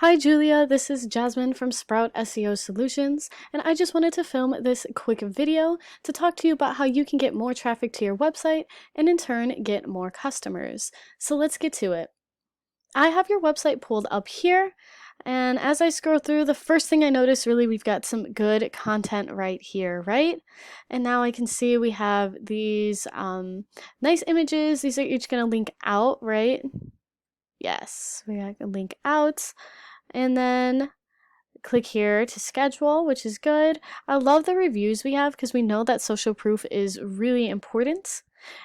Hi Julia, this is Jasmine from Sprout SEO Solutions, and I just wanted to film this quick video to talk to you about how you can get more traffic to your website and in turn get more customers. So let's get to it. I have your website pulled up here, and as I scroll through, the first thing I notice really we've got some good content right here, right? And now I can see we have these nice images. These are each going to link out, right? Yes, we got a link out. And then click here to schedule, which is good. I love the reviews we have because we know that social proof is really important.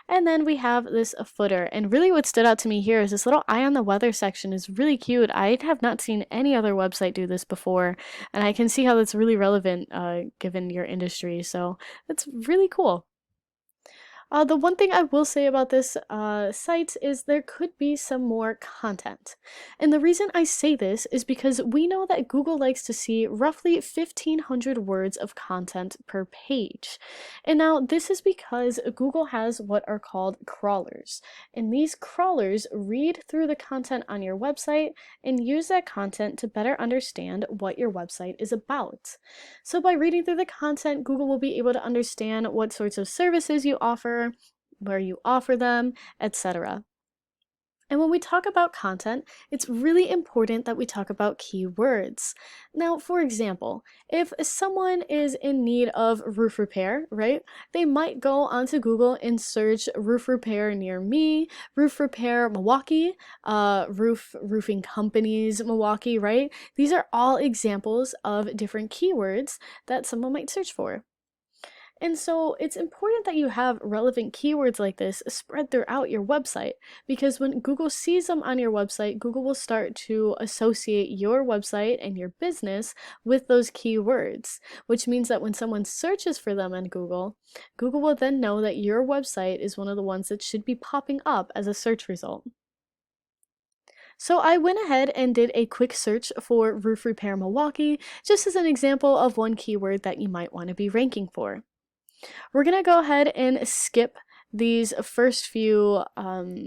And then we have this footer. And really what stood out to me here is this little eye on the weather section is really cute. I have not seen any other website do this before. And I can see how that's really relevant given your industry. So that's really cool. The one thing I will say about this site is there could be some more content. And the reason I say this is because we know that Google likes to see roughly 1,500 words of content per page. And now this is because Google has what are called crawlers. And these crawlers read through the content on your website and use that content to better understand what your website is about. So by reading through the content, Google will be able to understand what sorts of services you offer, where you offer them, etc. And when we talk about content, it's really important that we talk about keywords. Now, for example, if someone is in need of roof repair, right, they might go onto Google and search roof repair near me, roof repair Milwaukee, roofing companies Milwaukee, right? These are all examples of different keywords that someone might search for. And so it's important that you have relevant keywords like this spread throughout your website, because when Google sees them on your website, Google will start to associate your website and your business with those keywords, which means that when someone searches for them on Google, Google will then know that your website is one of the ones that should be popping up as a search result. So I went ahead and did a quick search for roof repair Milwaukee, just as an example of one keyword that you might want to be ranking for. We're going to go ahead and skip these first few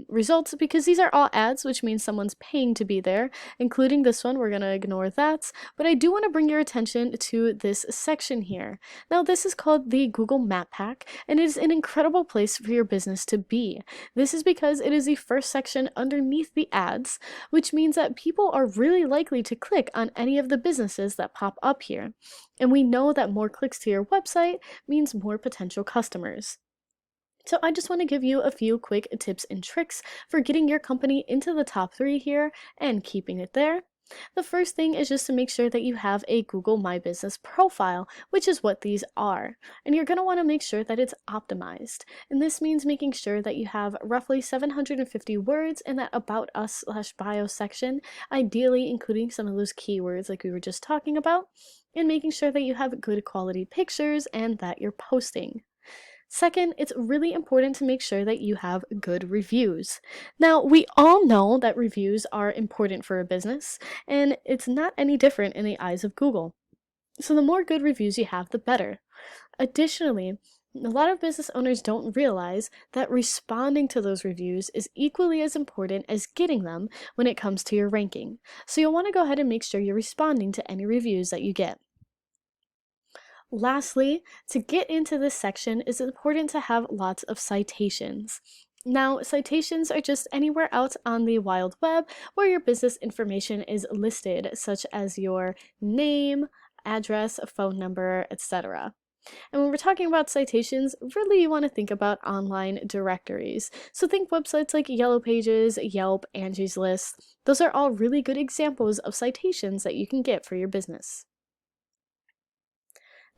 results because these are all ads, which means someone's paying to be there, including this one. We're going to ignore that, but I do want to bring your attention to this section here. Now, this is called the Google Map Pack, and it is an incredible place for your business to be. This is because it is the first section underneath the ads, which means that people are really likely to click on any of the businesses that pop up here. And we know that more clicks to your website means more potential customers. So I just want to give you a few quick tips and tricks for getting your company into the top 3 here and keeping it there. The first thing is just to make sure that you have a Google My Business profile, which is what these are. And you're going to want to make sure that it's optimized. And this means making sure that you have roughly 750 words in that About Us/bio section, ideally including some of those keywords like we were just talking about, and making sure that you have good quality pictures and that you're posting. Second, it's really important to make sure that you have good reviews. Now, we all know that reviews are important for a business, and it's not any different in the eyes of Google. So the more good reviews you have, the better. Additionally, a lot of business owners don't realize that responding to those reviews is equally as important as getting them when it comes to your ranking. So you'll want to go ahead and make sure you're responding to any reviews that you get. Lastly, to get into this section, it's important to have lots of citations. Now, citations are just anywhere out on the wild web where your business information is listed, such as your name, address, phone number, etc. And when we're talking about citations, really you want to think about online directories. So think websites like Yellow Pages, Yelp, Angie's List. Those are all really good examples of citations that you can get for your business.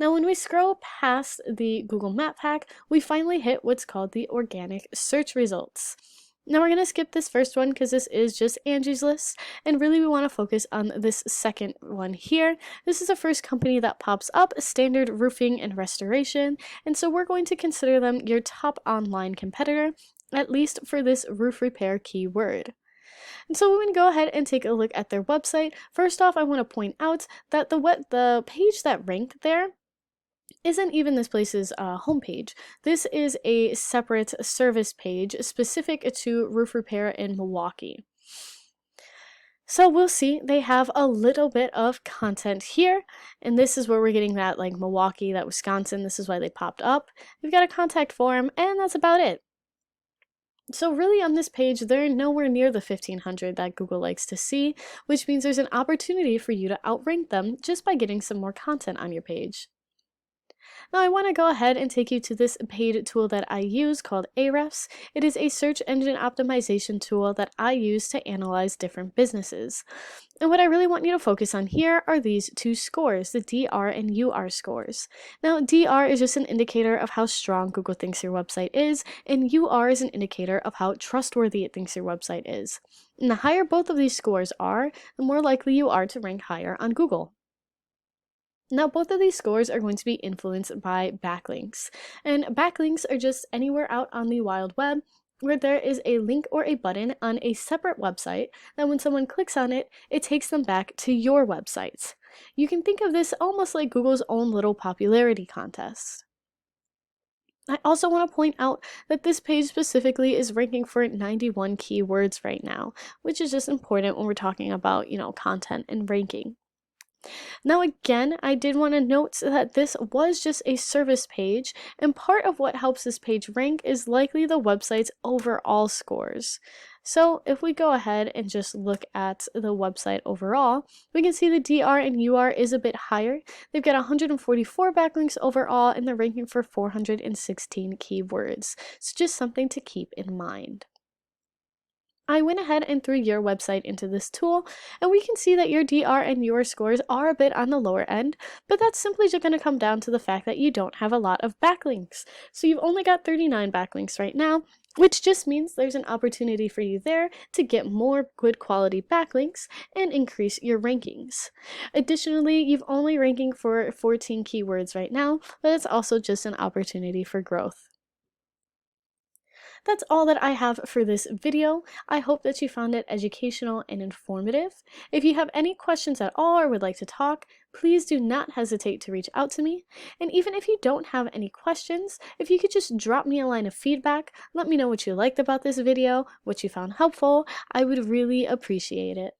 Now, when we scroll past the Google Map Pack, we finally hit what's called the organic search results. Now we're going to skip this first one because this is just Angie's List, and really we want to focus on this second one here. This is the first company that pops up, Standard Roofing and Restoration, and so we're going to consider them your top online competitor, at least for this roof repair keyword. And so we're going to go ahead and take a look at their website. First off, I want to point out that the page that ranked there isn't even this place's homepage. This is a separate service page specific to roof repair in Milwaukee. So we'll see they have a little bit of content here, and this is where we're getting that like Milwaukee, that Wisconsin, this is why they popped up. We've got a contact form, and that's about it. So really on this page, they're nowhere near the 1500 that Google likes to see, which means there's an opportunity for you to outrank them just by getting some more content on your page. Now I want to go ahead and take you to this paid tool that I use called Ahrefs. It is a search engine optimization tool that I use to analyze different businesses. And what I really want you to focus on here are these two scores, the DR and UR scores. Now, DR is just an indicator of how strong Google thinks your website is, and UR is an indicator of how trustworthy it thinks your website is. And the higher both of these scores are, the more likely you are to rank higher on Google. Now, both of these scores are going to be influenced by backlinks. And backlinks are just anywhere out on the wild web where there is a link or a button on a separate website that when someone clicks on it, it takes them back to your website. You can think of this almost like Google's own little popularity contest. I also want to point out that this page specifically is ranking for 91 keywords right now, which is just important when we're talking about, content and ranking. Now again, I did want to note that this was just a service page, and part of what helps this page rank is likely the website's overall scores. So if we go ahead and just look at the website overall, we can see the DR and UR is a bit higher. They've got 144 backlinks overall, and they're ranking for 416 keywords. So just something to keep in mind. I went ahead and threw your website into this tool, and we can see that your DR and UR scores are a bit on the lower end, but that's simply just going to come down to the fact that you don't have a lot of backlinks. So you've only got 39 backlinks right now, which just means there's an opportunity for you there to get more good quality backlinks and increase your rankings. Additionally, you've only ranking for 14 keywords right now, but it's also just an opportunity for growth. That's all that I have for this video. I hope that you found it educational and informative. If you have any questions at all or would like to talk, please do not hesitate to reach out to me. And even if you don't have any questions, if you could just drop me a line of feedback, let me know what you liked about this video, what you found helpful, I would really appreciate it.